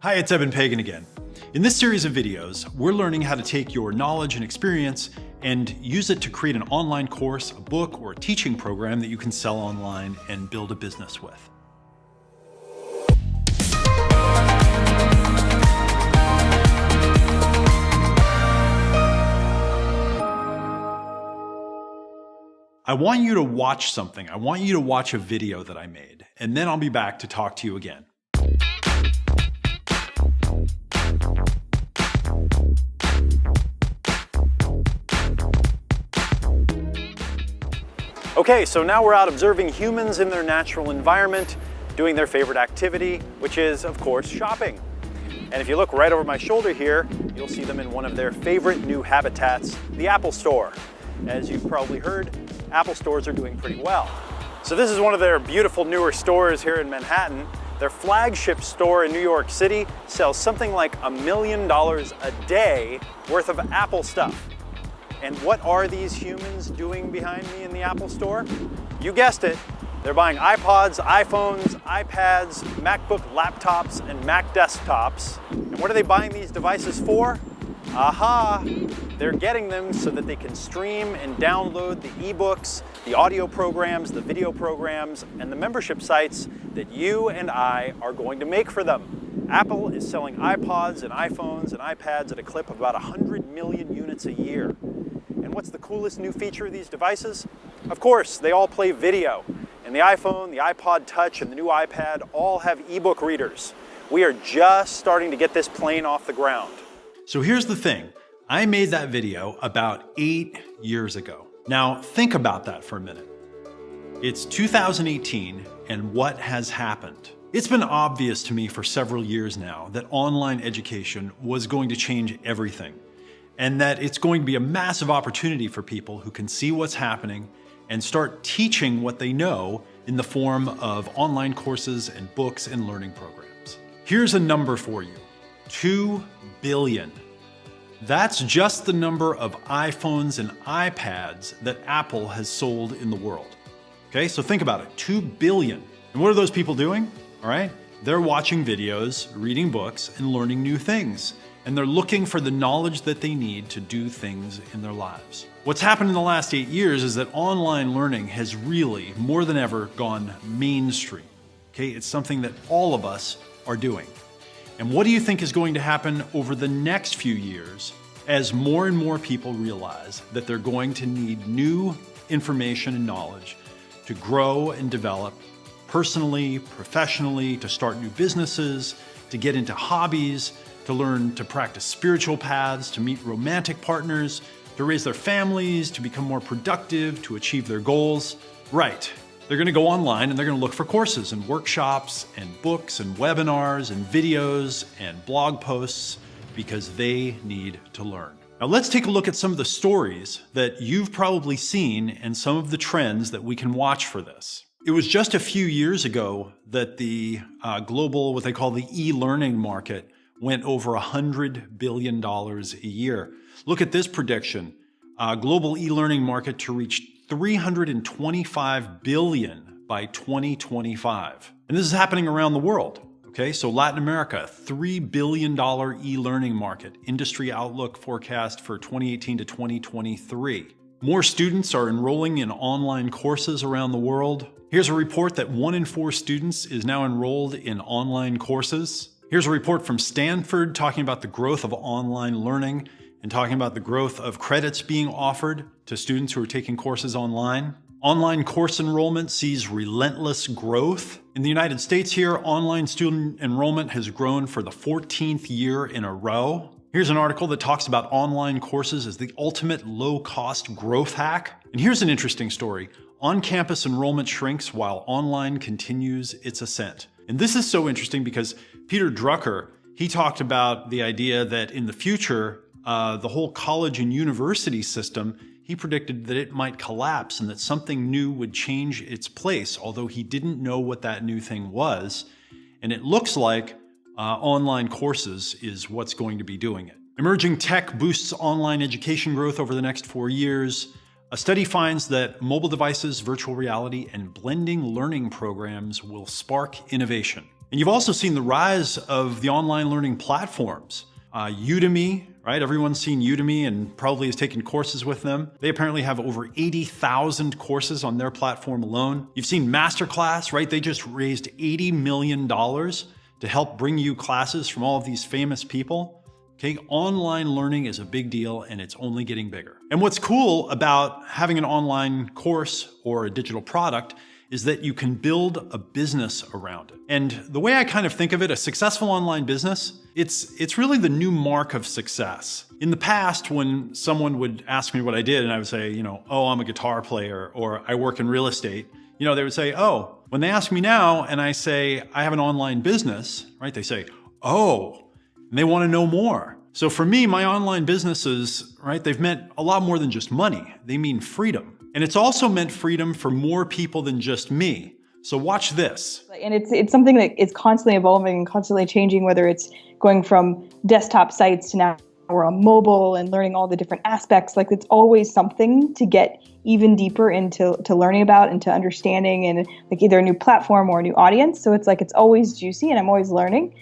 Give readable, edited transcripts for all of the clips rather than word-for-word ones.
Hi, it's Eben Pagan again. In this series of videos, we're learning how to take your knowledge and experience and use it to create an online course, a book, or a teaching program that you can sell online and build a business with. I want you to watch something. I want you to watch a video that I made, and then I'll be back to talk to you again. Okay, so now we're out observing humans in their natural environment, doing their favorite activity, which is, of course, shopping. And if you look right over my shoulder here, you'll see them in one of their favorite new habitats, the Apple Store. As you've probably heard, Apple stores are doing pretty well. So this is one of their beautiful newer stores here in Manhattan. Their flagship store in New York City sells something like $1 million a day worth of Apple stuff. And what are these humans doing behind me in the Apple Store? You guessed it, they're buying iPods, iPhones, iPads, MacBook laptops, and Mac desktops. And what are they buying these devices for? Aha! They're getting them so that they can stream and download the ebooks, the audio programs, the video programs, and the membership sites that you and I are going to make for them. Apple is selling iPods and iPhones and iPads at a clip of about 100 million units a year. And what's the coolest new feature of these devices? Of course, they all play video. And the iPhone, the iPod Touch, and the new iPad all have ebook readers. We are just starting to get this plane off the ground. So here's the thing. I made that video about 8 years ago. Now think about that for a minute. It's 2018, and what has happened? It's been obvious to me for several years now that online education was going to change everything, and that it's going to be a massive opportunity for people who can see what's happening and start teaching what they know in the form of online courses and books and learning programs. Here's a number for you, 2 billion. That's just the number of iPhones and iPads that Apple has sold in the world. Okay, so think about it, 2 billion. And what are those people doing? All right, they're watching videos, reading books, and learning new things. And they're looking for the knowledge that they need to do things in their lives. What's happened in the last 8 years is that online learning has really, more than ever, gone mainstream. Okay, it's something that all of us are doing. And what do you think is going to happen over the next few years as more and more people realize that they're going to need new information and knowledge to grow and develop personally, professionally, to start new businesses, to get into hobbies, to learn to practice spiritual paths, to meet romantic partners, to raise their families, to become more productive, to achieve their goals? Right. They're going to go online and they're going to look for courses and workshops and books and webinars and videos and blog posts because they need to learn. Now let's take a look at some of the stories that you've probably seen and some of the trends that we can watch for this. It was just a few years ago that the global, what they call the e-learning market, went over $100 billion a year. Look at this prediction. Global e-learning market to reach $325 billion by 2025. And this is happening around the world. Okay, so Latin America, $3 billion e-learning market. Industry outlook forecast for 2018 to 2023. More students are enrolling in online courses around the world. Here's a report that 1 in 4 students is now enrolled in online courses. Here's a report from Stanford talking about the growth of online learning and talking about the growth of credits being offered to students who are taking courses online. Online course enrollment sees relentless growth. In the United States here, online student enrollment has grown for the 14th year in a row. Here's an article that talks about online courses as the ultimate low-cost growth hack. And here's an interesting story. On-campus enrollment shrinks while online continues its ascent. And this is so interesting because Peter Drucker, he talked about the idea that in the future, the whole college and university system, he predicted that it might collapse and that something new would change its place, although he didn't know what that new thing was. And it looks like online courses is what's going to be doing it. Emerging tech boosts online education growth over the next 4 years. A study finds that mobile devices, virtual reality, and blending learning programs will spark innovation. And you've also seen the rise of the online learning platforms. Udemy, right? Everyone's seen Udemy and probably has taken courses with them. They apparently have over 80,000 courses on their platform alone. You've seen Masterclass, right? They just raised $80 million to help bring you classes from all of these famous people. Okay, online learning is a big deal and it's only getting bigger. And what's cool about having an online course or a digital product is that you can build a business around it. And the way I kind of think of it, a successful online business, it's really the new mark of success. In the past, when someone would ask me what I did and I would say, oh, I'm a guitar player or I work in real estate, they would say, oh. When they ask me now and I say, I have an online business, right? They say, oh, and they want to know more. So for me, my online businesses, right, they've meant a lot more than just money. They mean freedom. And it's also meant freedom for more people than just me. So watch this. And it's something that is constantly evolving and constantly changing, whether it's going from desktop sites to now we're on mobile and learning all the different aspects. Like it's always something to get even deeper into learning about and to understanding, and like either a new platform or a new audience. So it's like it's always juicy and I'm always learning,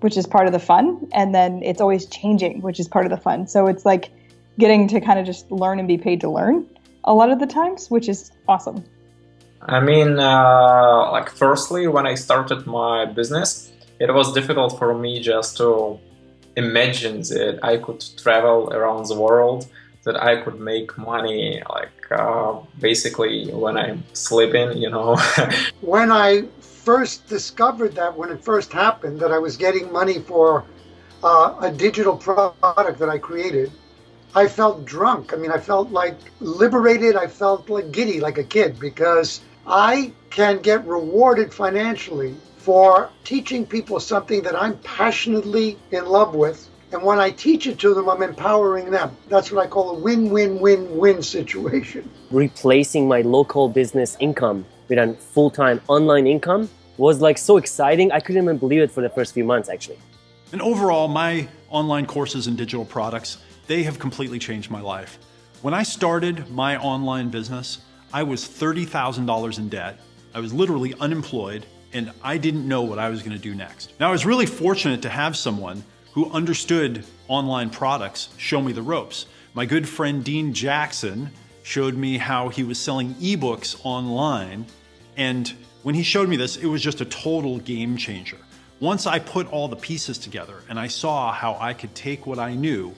which is part of the fun. And then it's always changing, which is part of the fun. So it's like getting to kind of just learn and be paid to learn a lot of the times, which is awesome. I mean, firstly, when I started my business, it was difficult for me just to imagine that I could travel around the world, that I could make money, basically when I'm sleeping, When I first discovered that, when it first happened, that I was getting money for a digital product that I created, I felt drunk. I mean, I felt like liberated. I felt like giddy, like a kid, because I can get rewarded financially for teaching people something that I'm passionately in love with. And when I teach it to them, I'm empowering them. That's what I call a win-win-win-win situation. Replacing my local business income with a full-time online income was so exciting. I couldn't even believe it for the first few months, actually. And overall, my online courses and digital products, they have completely changed my life. When I started my online business, I was $30,000 in debt. I was literally unemployed, and I didn't know what I was going to do next. Now, I was really fortunate to have someone who understood online products show me the ropes. My good friend Dean Jackson showed me how he was selling ebooks online, and when he showed me this, it was just a total game changer. Once I put all the pieces together and I saw how I could take what I knew,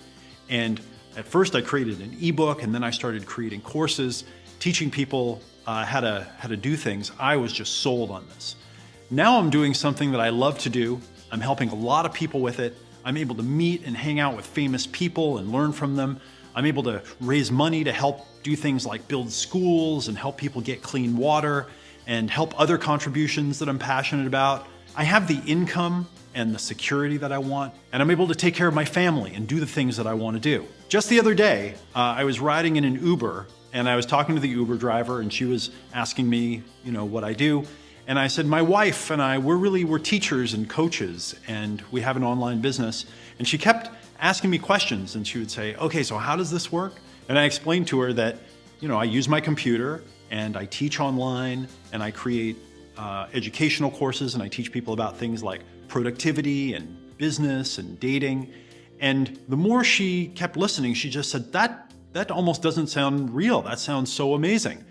and at first I created an ebook, and then I started creating courses, teaching people how to do things, I was just sold on this. Now I'm doing something that I love to do. I'm helping a lot of people with it. I'm able to meet and hang out with famous people and learn from them. I'm able to raise money to help do things like build schools and help people get clean water and help other contributions that I'm passionate about. I have the income and the security that I want, and I'm able to take care of my family and do the things that I want to do. Just the other day, I was riding in an Uber, and I was talking to the Uber driver, and she was asking me, what I do. And I said, my wife and I, we're teachers and coaches, and we have an online business. And she kept asking me questions, and she would say, okay, so how does this work? And I explained to her that, I use my computer, and I teach online, and I create educational courses, and I teach people about things like productivity and business and dating. And the more she kept listening, she just said, that almost doesn't sound real. That sounds so amazing.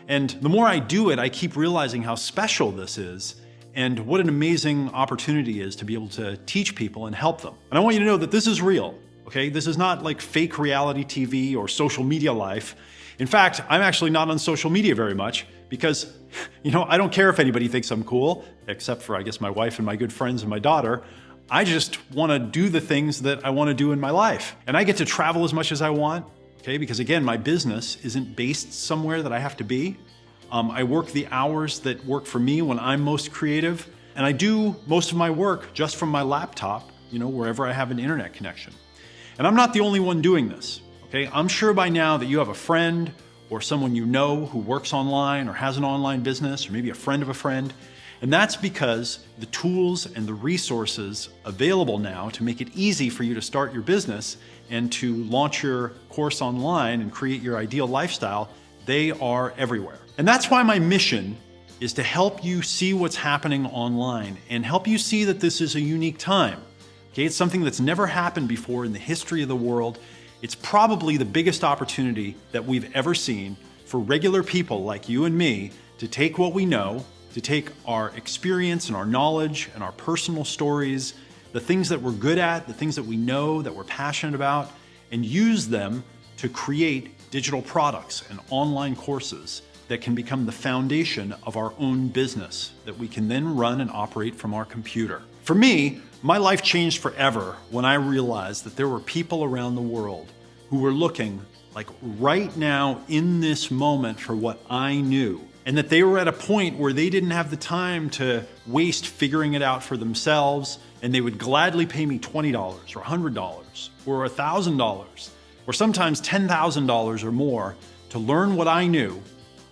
And the more I do it, I keep realizing how special this is and what an amazing opportunity is to be able to teach people and help them. And I want you to know that this is real, okay? This is not like fake reality TV or social media life. In fact, I'm actually not on social media very much because, I don't care if anybody thinks I'm cool, except for, I guess, my wife and my good friends and my daughter. I just want to do the things that I want to do in my life. And I get to travel as much as I want, okay? Because again, my business isn't based somewhere that I have to be. I work the hours that work for me when I'm most creative. And I do most of my work just from my laptop, wherever I have an internet connection. And I'm not the only one doing this, okay? I'm sure by now that you have a friend or someone who works online or has an online business, or maybe a friend of a friend. And that's because the tools and the resources available now to make it easy for you to start your business and to launch your course online and create your ideal lifestyle, they are everywhere. And that's why my mission is to help you see what's happening online and help you see that this is a unique time. Okay, it's something that's never happened before in the history of the world. It's probably the biggest opportunity that we've ever seen for regular people like you and me to take what we know, to take our experience and our knowledge and our personal stories, the things that we're good at, the things that we know, that we're passionate about, and use them to create digital products and online courses that can become the foundation of our own business that we can then run and operate from our computer. For me, my life changed forever when I realized that there were people around the world who were looking like right now in this moment for what I knew, and that they were at a point where they didn't have the time to waste figuring it out for themselves, and they would gladly pay me $20 or $100 or $1,000 or sometimes $10,000 or more to learn what I knew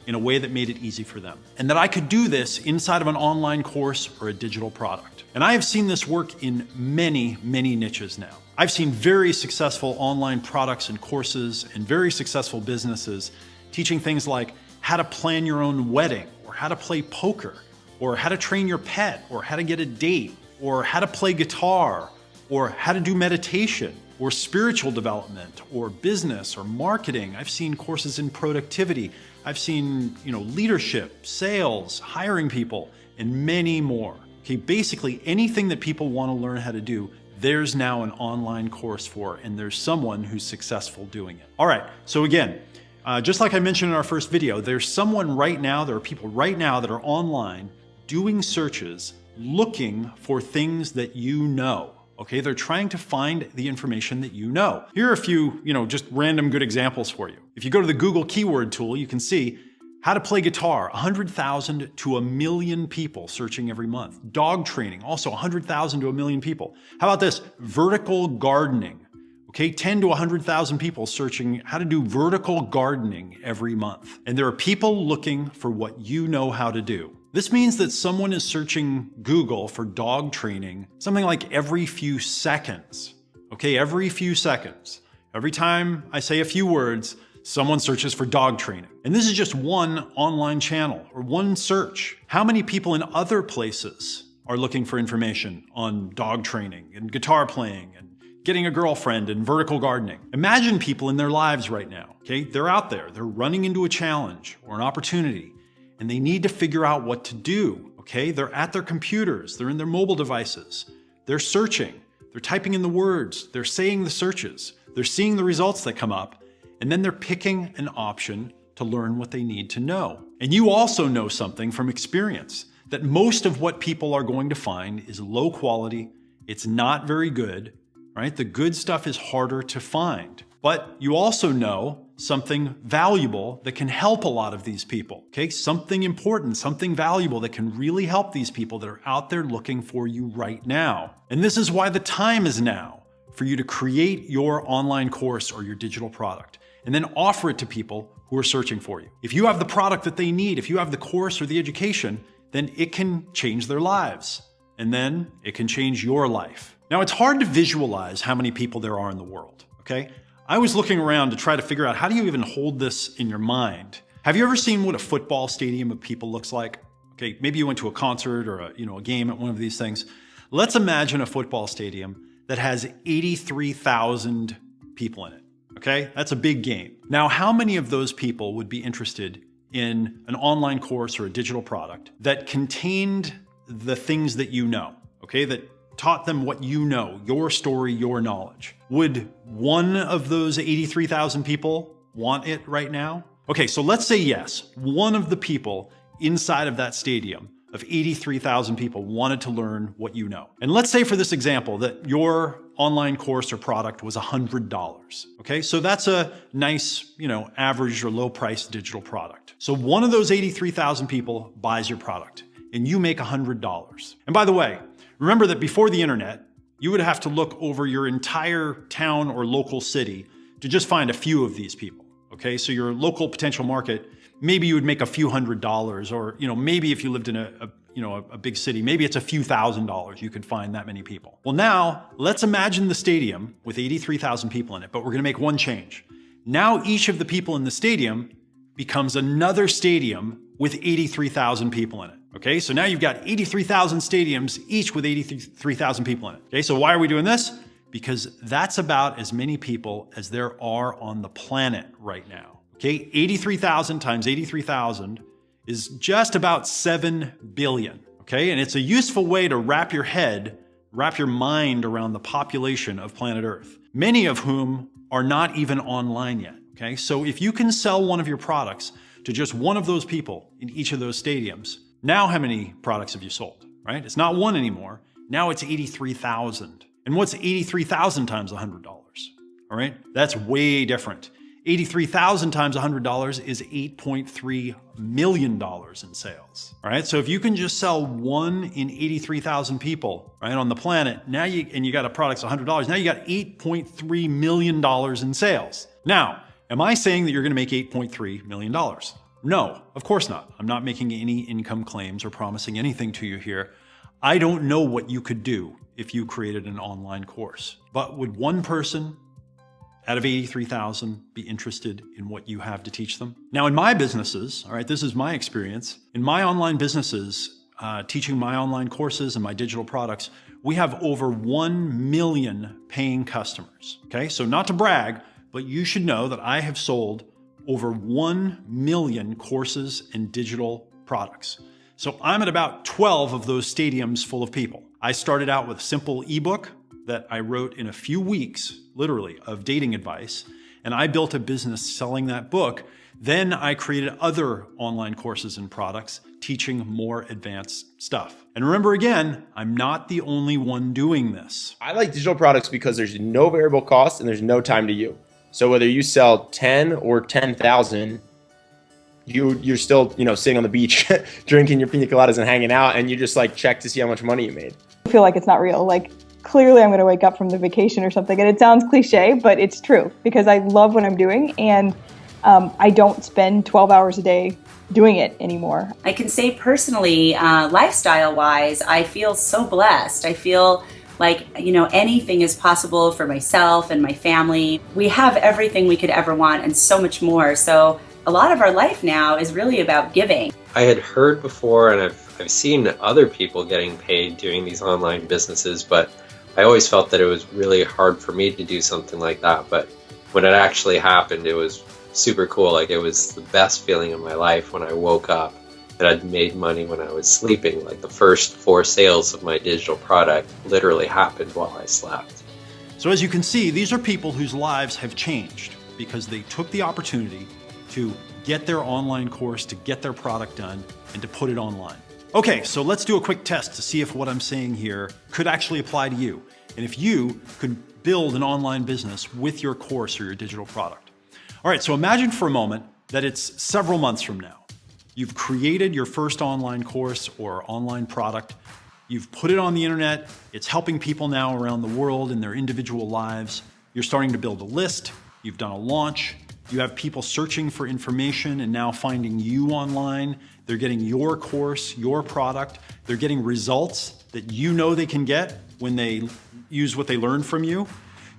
in a way that made it easy for them. And that I could do this inside of an online course or a digital product. And I have seen this work in many, many niches now. I've seen very successful online products and courses and very successful businesses teaching things like how to plan your own wedding, or how to play poker, or how to train your pet, or how to get a date, or how to play guitar, or how to do meditation, or spiritual development, or business, or marketing. I've seen courses in productivity. I've seen, leadership, sales, hiring people, and many more. Okay, basically anything that people want to learn how to do, there's now an online course for, and there's someone who's successful doing it. All right, so again, just like I mentioned in our first video, there are people right now that are online doing searches, looking for things that you know. Okay, they're trying to find the information that you know. Here are a few, just random good examples for you. If you go to the Google keyword tool, you can see how to play guitar, 100,000 to 1 million people searching every month. Dog training, also 100,000 to 1 million people. How about this? Vertical gardening. Okay, 10 to 100,000 people searching how to do vertical gardening every month. And there are people looking for what you know how to do. This means that someone is searching Google for dog training something like every few seconds. Okay, every few seconds. Every time I say a few words, someone searches for dog training. And this is just one online channel or one search. How many people in other places are looking for information on dog training and guitar playing and getting a girlfriend and vertical gardening? Imagine people in their lives right now, okay? They're out there, they're running into a challenge or an opportunity, and they need to figure out what to do, okay? They're at their computers, they're in their mobile devices, they're searching, they're typing in the words, they're saying the searches, they're seeing the results that come up, and then they're picking an option to learn what they need to know. And you also know something from experience, that most of what people are going to find is low quality, it's not very good, right? The good stuff is harder to find. But you also know something valuable that can help a lot of these people, okay? Something important, something valuable that can really help these people that are out there looking for you right now. And this is why the time is now for you to create your online course or your digital product and then offer it to people who are searching for you. If you have the product that they need, if you have the course or the education, then it can change their lives. And then it can change your life. Now, it's hard to visualize how many people there are in the world, okay? I was looking around to try to figure out, how do you even hold this in your mind? Have you ever seen what a football stadium of people looks like? Okay, maybe you went to a concert or a game at one of these things. Let's imagine a football stadium that has 83,000 people in it, okay? That's a big game. Now, how many of those people would be interested in an online course or a digital product that contained the things that you know, okay? That taught them what you know, your story, your knowledge. Would one of those 83,000 people want it right now? Okay, so let's say yes, one of the people inside of that stadium of 83,000 people wanted to learn what you know. And let's say for this example that your online course or product was $100, okay? So that's a nice, average or low price digital product. So one of those 83,000 people buys your product and you make $100. And by the way, remember that before the internet, you would have to look over your entire town or local city to just find a few of these people, okay? So your local potential market, maybe you would make a few $100s, or maybe if you lived in a big city, maybe it's a few $1,000s you could find that many people. Well, now let's imagine the stadium with 83,000 people in it, but we're gonna make one change. Now each of the people in the stadium becomes another stadium with 83,000 people in it. Okay, so now you've got 83,000 stadiums, each with 83,000 people in it. Okay, so why are we doing this? Because that's about as many people as there are on the planet right now. Okay, 83,000 times 83,000 is just about 7 billion. Okay, and it's a useful way to wrap your mind around the population of planet Earth, many of whom are not even online yet. Okay, so if you can sell one of your products to just one of those people in each of those stadiums, now how many products have you sold, right? It's not one anymore. Now it's 83,000. And what's 83,000 times $100? All right, that's way different. 83,000 times $100 is $8.3 million in sales. All right, so if you can just sell one in 83,000 people, right, on the planet, now you got a product's $100, now you got $8.3 million in sales. Now, am I saying that you're gonna make $8.3 million? No, of course not. I'm not making any income claims or promising anything to you here. I don't know what you could do if you created an online course, but would one person out of 83,000 be interested in what you have to teach them? Now, in my businesses, all right, this is my experience. In my online businesses, teaching my online courses and my digital products, we have over 1 million paying customers. Okay, so not to brag, but you should know that I have sold over 1 million courses and digital products. So I'm at about 12 of those stadiums full of people. I started out with a simple ebook that I wrote in a few weeks, literally, of dating advice, and I built a business selling that book. Then I created other online courses and products teaching more advanced stuff. And remember again, I'm not the only one doing this. I like digital products because there's no variable cost and there's no time to you. So whether you sell 10 or 10,000, you're still, sitting on the beach, drinking your pina coladas and hanging out, and you just like check to see how much money you made. I feel like it's not real. Like, clearly I'm going to wake up from the vacation or something, and it sounds cliche, but it's true because I love what I'm doing, and I don't spend 12 hours a day doing it anymore. I can say personally, lifestyle-wise, I feel so blessed. I feel like, anything is possible for myself and my family. We have everything we could ever want and so much more. So a lot of our life now is really about giving. I had heard before, and I've seen other people getting paid doing these online businesses, but I always felt that it was really hard for me to do something like that. But when it actually happened, it was super cool. Like, it was the best feeling of my life when I woke up and I'd made money when I was sleeping. Like, the first 4 sales of my digital product literally happened while I slept. So as you can see, these are people whose lives have changed because they took the opportunity to get their online course, to get their product done, and to put it online. Okay, so let's do a quick test to see if what I'm saying here could actually apply to you, and if you could build an online business with your course or your digital product. All right, so imagine for a moment that it's several months from now. You've created your first online course or online product. You've put it on the internet. It's helping people now around the world in their individual lives. You're starting to build a list. You've done a launch. You have people searching for information and now finding you online. They're getting your course, your product. They're getting results that you know they can get when they use what they learned from you.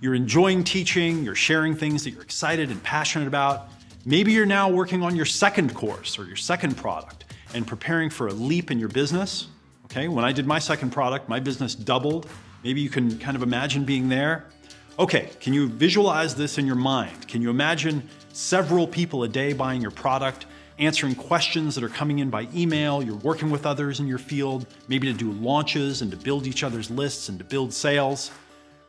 You're enjoying teaching. You're sharing things that you're excited and passionate about. Maybe you're now working on your second course or your second product and preparing for a leap in your business. Okay, when I did my second product, my business doubled. Maybe you can kind of imagine being there. Okay, can you visualize this in your mind? Can you imagine several people a day buying your product, answering questions that are coming in by email? You're working with others in your field, maybe to do launches and to build each other's lists and to build sales.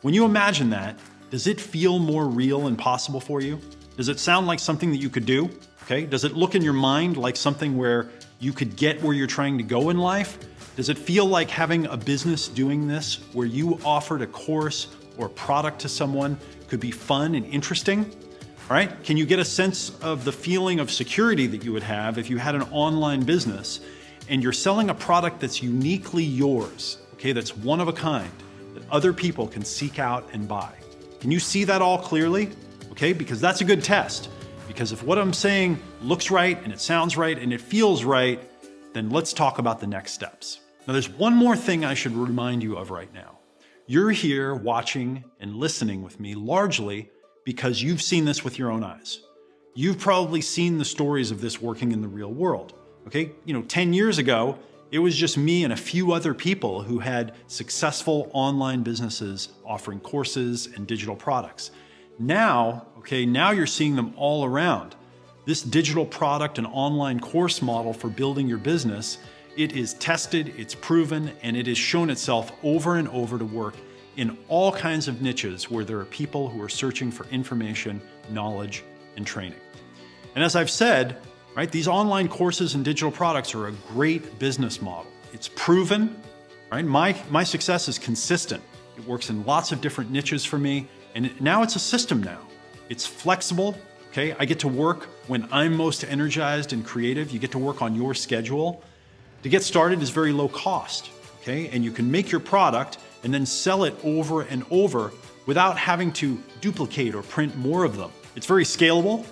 When you imagine that, does it feel more real and possible for you? Does it sound like something that you could do? Okay, does it look in your mind like something where you could get where you're trying to go in life? Does it feel like having a business doing this where you offered a course or product to someone could be fun and interesting? All right, can you get a sense of the feeling of security that you would have if you had an online business and you're selling a product that's uniquely yours, okay, that's one of a kind, that other people can seek out and buy? Can you see that all clearly? Okay, because that's a good test. Because if what I'm saying looks right and it sounds right and it feels right, then let's talk about the next steps. Now, there's one more thing I should remind you of right now. You're here watching and listening with me largely because you've seen this with your own eyes. You've probably seen the stories of this working in the real world. Okay, 10 years ago, it was just me and a few other people who had successful online businesses offering courses and digital products. Now you're seeing them all around. This digital product and online course model for building your business, it is tested, it's proven, and it has shown itself over and over to work in all kinds of niches where there are people who are searching for information, knowledge, and training. And as I've said, right, these online courses and digital products are a great business model. It's proven, right? My success is consistent. It works in lots of different niches for me, and now it's a system now. It's flexible, okay? I get to work when I'm most energized and creative. You get to work on your schedule. To get started is very low cost, okay? And you can make your product and then sell it over and over without having to duplicate or print more of them. It's very scalable.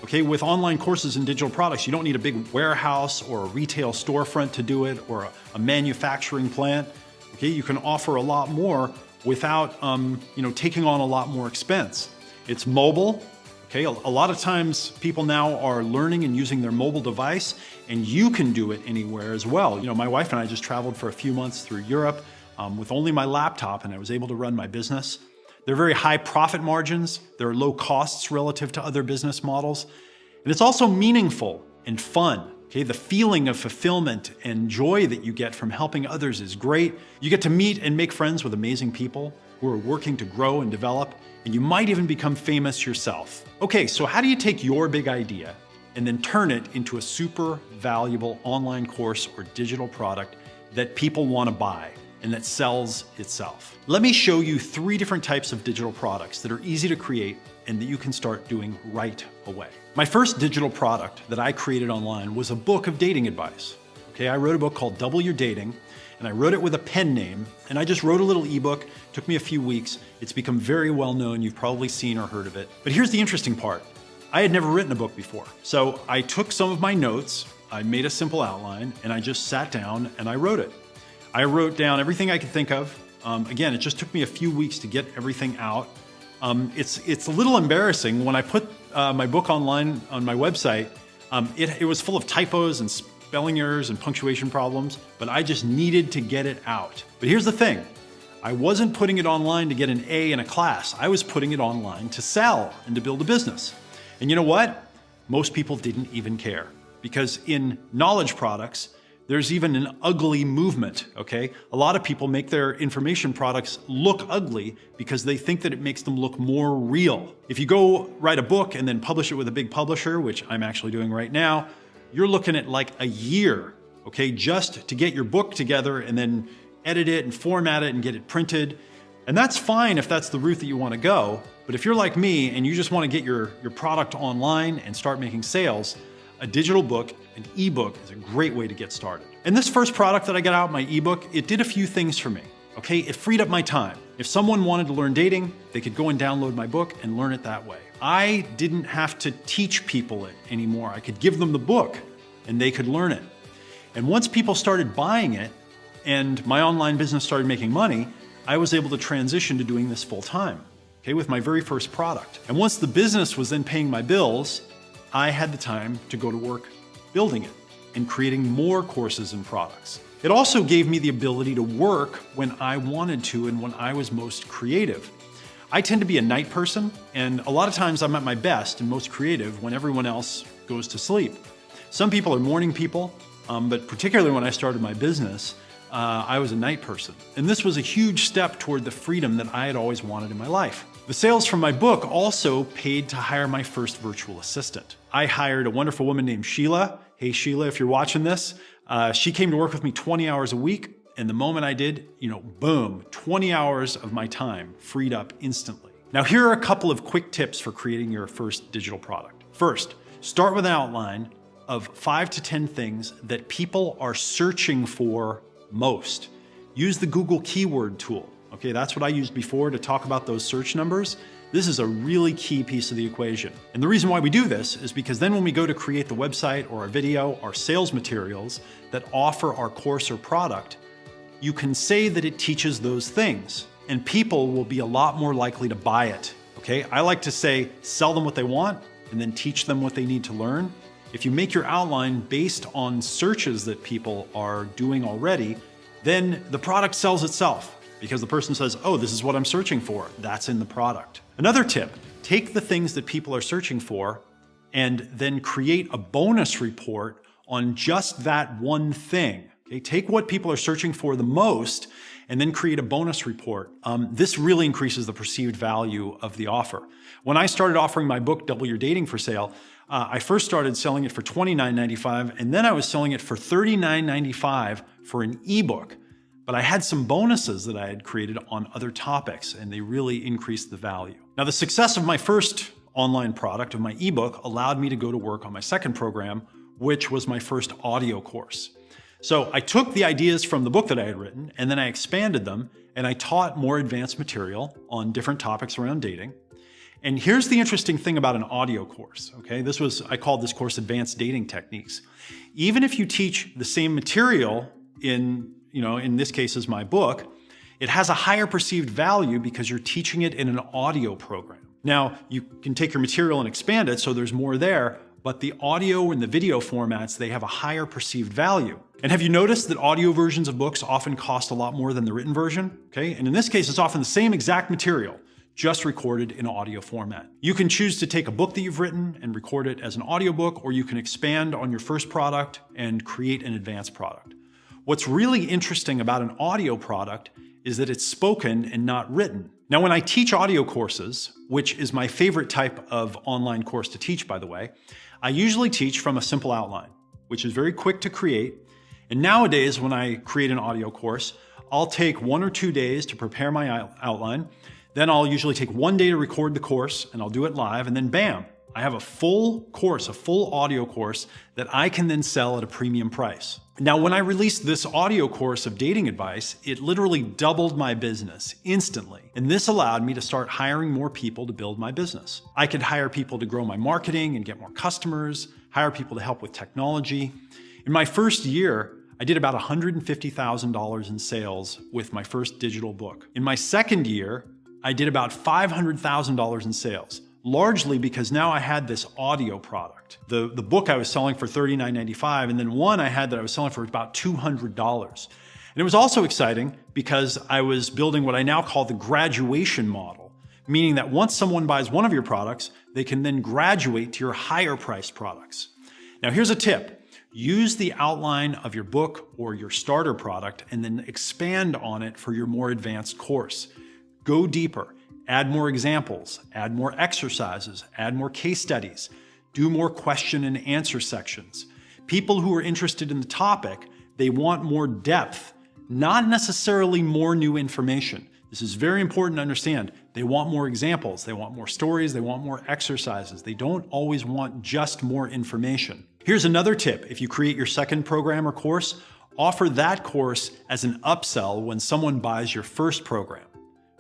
Okay, with online courses and digital products, you don't need a big warehouse or a retail storefront to do it, or a manufacturing plant. Okay, you can offer a lot more without taking on a lot more expense. It's mobile. Okay, a lot of times people now are learning and using their mobile device, and you can do it anywhere as well. My wife and I just traveled for a few months through Europe with only my laptop, and I was able to run my business. There are very high profit margins. There are low costs relative to other business models. And it's also meaningful and fun. Okay, the feeling of fulfillment and joy that you get from helping others is great. You get to meet and make friends with amazing people who are working to grow and develop, and you might even become famous yourself. Okay, so how do you take your big idea and then turn it into a super valuable online course or digital product that people want to buy and that sells itself? Let me show you 3 different types of digital products that are easy to create and that you can start doing right away. My first digital product that I created online was a book of dating advice. Okay, I wrote a book called Double Your Dating, and I wrote it with a pen name, and I just wrote a little ebook. Took me a few weeks. It's become very well known. You've probably seen or heard of it. But here's the interesting part. I had never written a book before. So I took some of my notes, I made a simple outline, and I just sat down and I wrote it. I wrote down everything I could think of. Again, it just took me a few weeks to get everything out. It's a little embarrassing. When I put my book online on my website, it was full of typos and spelling errors and punctuation problems, but I just needed to get it out. But here's the thing. I wasn't putting it online to get an A in a class. I was putting it online to sell and to build a business. And you know what? Most people didn't even care, because in knowledge products, there's even an ugly movement, okay? A lot of people make their information products look ugly because they think that it makes them look more real. If you go write a book and then publish it with a big publisher, which I'm actually doing right now, you're looking at like a year, okay, just to get your book together and then edit it and format it and get it printed. And that's fine if that's the route that you want to go. But if you're like me and you just want to get your product online and start making sales, a digital book, an ebook, is a great way to get started. And this first product that I got out, my ebook, it did a few things for me. Okay, it freed up my time. If someone wanted to learn dating, they could go and download my book and learn it that way. I didn't have to teach people it anymore. I could give them the book and they could learn it. And once people started buying it and my online business started making money, I was able to transition to doing this full time, okay, with my very first product. And once the business was then paying my bills, I had the time to go to work building it and creating more courses and products. It also gave me the ability to work when I wanted to and when I was most creative. I tend to be a night person, and a lot of times I'm at my best and most creative when everyone else goes to sleep. Some people are morning people, but particularly when I started my business, I was a night person. And this was a huge step toward the freedom that I had always wanted in my life. The sales from my book also paid to hire my first virtual assistant. I hired a wonderful woman named Sheila. Hey Sheila, if you're watching this, she came to work with me 20 hours a week. And the moment I did, boom, 20 hours of my time freed up instantly. Now here are a couple of quick tips for creating your first digital product. First, start with an outline of 5 to 10 things that people are searching for most. Use the Google keyword tool. Okay, that's what I used before to talk about those search numbers. This is a really key piece of the equation. And the reason why we do this is because then when we go to create the website or our video, our sales materials that offer our course or product, you can say that it teaches those things and people will be a lot more likely to buy it. Okay, I like to say, sell them what they want and then teach them what they need to learn. If you make your outline based on searches that people are doing already, then the product sells itself because the person says, oh, this is what I'm searching for. That's in the product. Another tip, take the things that people are searching for and then create a bonus report on just that one thing. Okay? Take what people are searching for the most and then create a bonus report. This really increases the perceived value of the offer. When I started offering my book, Double Your Dating, for sale, I first started selling it for $29.95, and then I was selling it for $39.95 for an ebook. But I had some bonuses that I had created on other topics, and they really increased the value. Now, the success of my first online product, of my ebook, allowed me to go to work on my second program, which was my first audio course. So I took the ideas from the book that I had written, and then I expanded them, and I taught more advanced material on different topics around dating. And here's the interesting thing about an audio course, okay? I called this course Advanced Dating Techniques. Even if you teach the same material in this case is my book, it has a higher perceived value because you're teaching it in an audio program. Now, you can take your material and expand it so there's more there, but the audio and the video formats, they have a higher perceived value. And have you noticed that audio versions of books often cost a lot more than the written version? Okay, and in this case, it's often the same exact material, just recorded in audio format. You can choose to take a book that you've written and record it as an audiobook, or you can expand on your first product and create an advanced product. What's really interesting about an audio product is that it's spoken and not written. Now, when I teach audio courses, which is my favorite type of online course to teach, by the way, I usually teach from a simple outline, which is very quick to create. And nowadays, when I create an audio course, I'll take 1 or 2 days to prepare my outline. Then I'll usually take 1 day to record the course, and I'll do it live, and then bam, I have a full course, a full audio course that I can then sell at a premium price. Now, when I released this audio course of dating advice, it literally doubled my business instantly. And this allowed me to start hiring more people to build my business. I could hire people to grow my marketing and get more customers, hire people to help with technology. In my first year, I did about $150,000 in sales with my first digital book. In my second year, I did about $500,000 in sales, largely because now I had this audio product. The book I was selling for $39.95, and then one I had that I was selling for about $200. And it was also exciting because I was building what I now call the graduation model, meaning that once someone buys one of your products, they can then graduate to your higher priced products. Now, here's a tip. Use the outline of your book or your starter product and then expand on it for your more advanced course. Go deeper. Add more examples, add more exercises, add more case studies, do more question and answer sections. People who are interested in the topic, they want more depth, not necessarily more new information. This is very important to understand. They want more examples, they want more stories, they want more exercises. They don't always want just more information. Here's another tip. If you create your second program or course, offer that course as an upsell when someone buys your first program.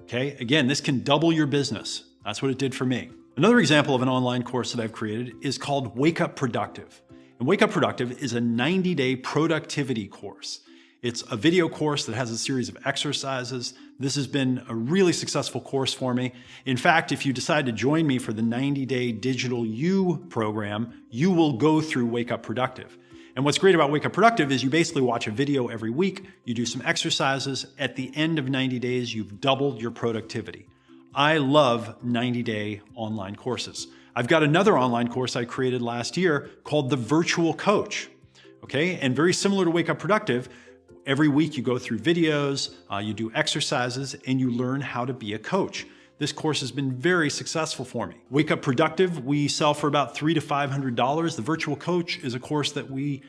Okay, again, this can double your business. That's what it did for me. Another example of an online course that I've created is called Wake Up Productive. And Wake Up Productive is a 90-day productivity course. It's a video course that has a series of exercises. This has been a really successful course for me. In fact, if you decide to join me for the 90-day Digital You program, you will go through Wake Up Productive. And what's great about Wake Up Productive is you basically watch a video every week, you do some exercises. At the end of 90 days, you've doubled your productivity. I love 90-day online courses. I've got another online course I created last year called The Virtual Coach. Okay, and very similar to Wake Up Productive, every week you go through videos, you do exercises, and you learn how to be a coach. This course has been very successful for me. Wake Up Productive, we sell for about $300 to $500. The Virtual Coach is a course that we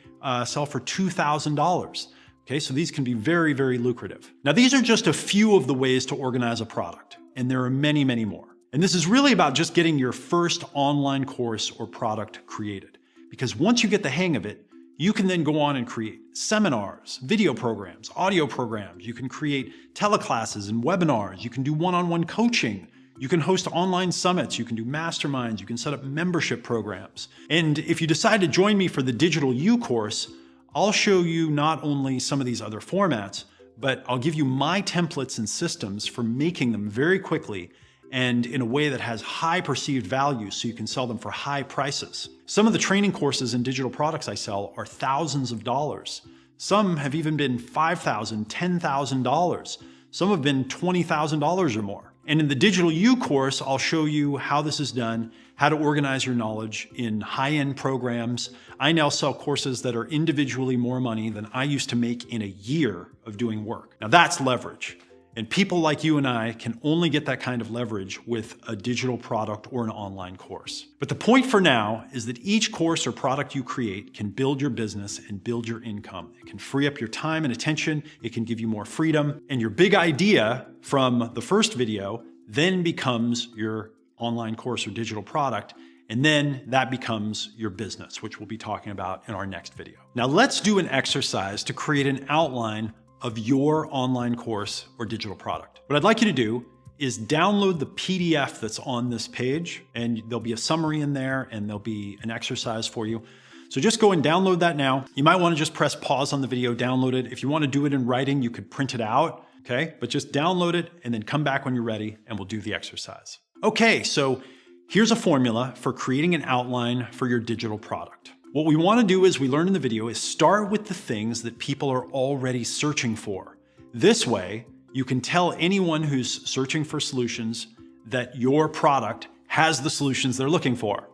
sell for $2,000. Okay, so these can be very, very lucrative. Now, these are just a few of the ways to organize a product, and there are many, many more. And this is really about just getting your first online course or product created. Because once you get the hang of it, you can then go on and create seminars, video programs, audio programs. You can create teleclasses and webinars. You can do one-on-one coaching. You can host online summits. You can do masterminds. You can set up membership programs. And if you decide to join me for the Digital You course, I'll show you not only some of these other formats, but I'll give you my templates and systems for making them very quickly and in a way that has high perceived value so you can sell them for high prices. Some of the training courses and digital products I sell are thousands of dollars. Some have even been $5,000, $10,000. Some have been $20,000 or more. And in the Digital You course, I'll show you how this is done, how to organize your knowledge in high-end programs. I now sell courses that are individually more money than I used to make in a year of doing work. Now that's leverage. And people like you and I can only get that kind of leverage with a digital product or an online course. But the point for now is that each course or product you create can build your business and build your income. It can free up your time and attention. It can give you more freedom. And your big idea from the first video then becomes your online course or digital product. And then that becomes your business, which we'll be talking about in our next video. Now let's do an exercise to create an outline of your online course or digital product. What I'd like you to do is download the PDF that's on this page, and there'll be a summary in there and there'll be an exercise for you. So just go and download that now. You might want to just press pause on the video, download it. If you want to do it in writing, you could print it out, okay? But just download it and then come back when you're ready and we'll do the exercise. Okay, so here's a formula for creating an outline for your digital product. What we want to do, as we learned in the video, is start with the things that people are already searching for. This way, you can tell anyone who's searching for solutions that your product has the solutions they're looking for.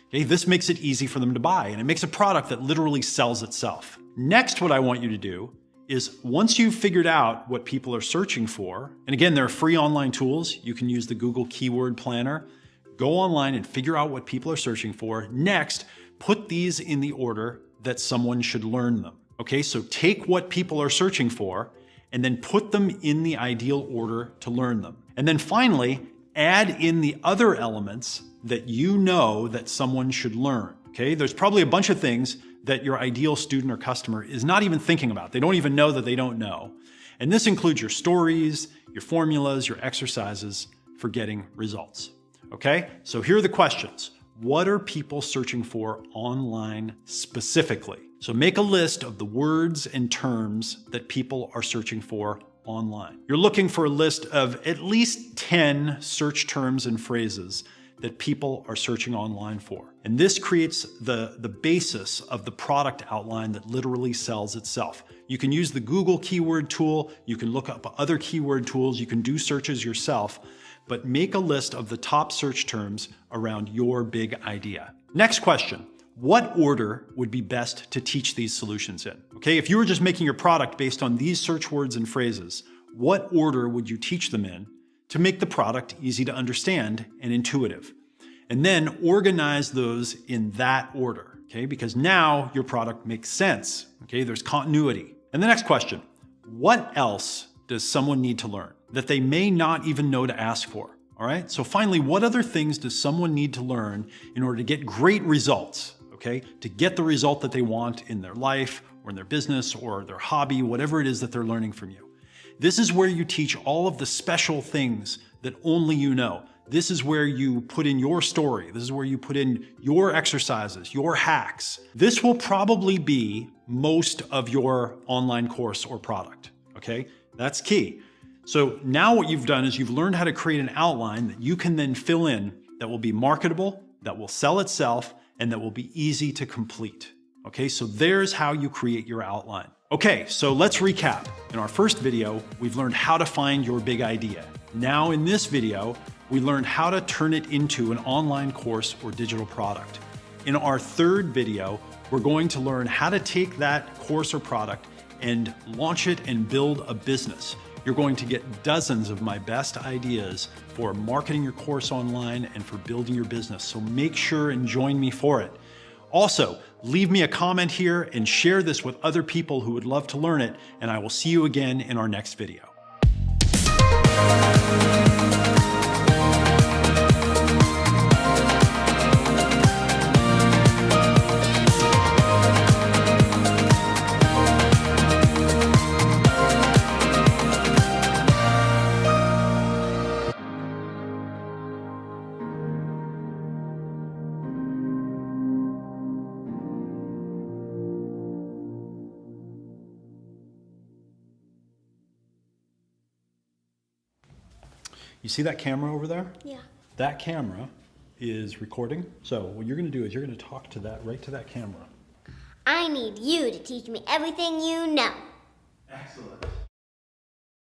Okay, this makes it easy for them to buy, and it makes a product that literally sells itself. Next, what I want you to do is, once you've figured out what people are searching for, and again, there are free online tools. You can use the Google Keyword Planner. Go online and figure out what people are searching for. Next, put these in the order that someone should learn them. Okay, so take what people are searching for and then put them in the ideal order to learn them. And then finally, add in the other elements that you know that someone should learn. Okay, there's probably a bunch of things that your ideal student or customer is not even thinking about. They don't even know that they don't know. And this includes your stories, your formulas, your exercises for getting results. Okay, so here are the questions. What are people searching for online specifically? So make a list of the words and terms that people are searching for online. You're looking for a list of at least 10 search terms and phrases that people are searching online for. And this creates the basis of the product outline that literally sells itself. You can use the Google keyword tool. You can look up other keyword tools. You can do searches yourself. But make a list of the top search terms around your big idea. Next question, what order would be best to teach these solutions in? Okay, if you were just making your product based on these search words and phrases, what order would you teach them in to make the product easy to understand and intuitive? And then organize those in that order, okay? Because now your product makes sense, okay? There's continuity. And the next question, what else does someone need to learn that they may not even know to ask for? All right. So finally, what other things does someone need to learn in order to get great results? Okay. To get the result that they want in their life or in their business or their hobby, whatever it is that they're learning from you. This is where you teach all of the special things that only you know. This is where you put in your story. This is where you put in your exercises, your hacks. This will probably be most of your online course or product. Okay. That's key. So now what you've done is you've learned how to create an outline that you can then fill in that will be marketable, that will sell itself, and that will be easy to complete. Okay, so there's how you create your outline. Okay, so let's recap. In our first video, we've learned how to find your big idea. Now in this video, we learned how to turn it into an online course or digital product. In our third video, we're going to learn how to take that course or product and launch it and build a business. You're going to get dozens of my best ideas for marketing your course online and for building your business. So make sure and join me for it. Also, leave me a comment here and share this with other people who would love to learn it, and I will see you again in our next video. You see that camera over there? Yeah. That camera is recording. So what you're going to do is you're going to talk to that, right to that camera. I need you to teach me everything you know. Excellent.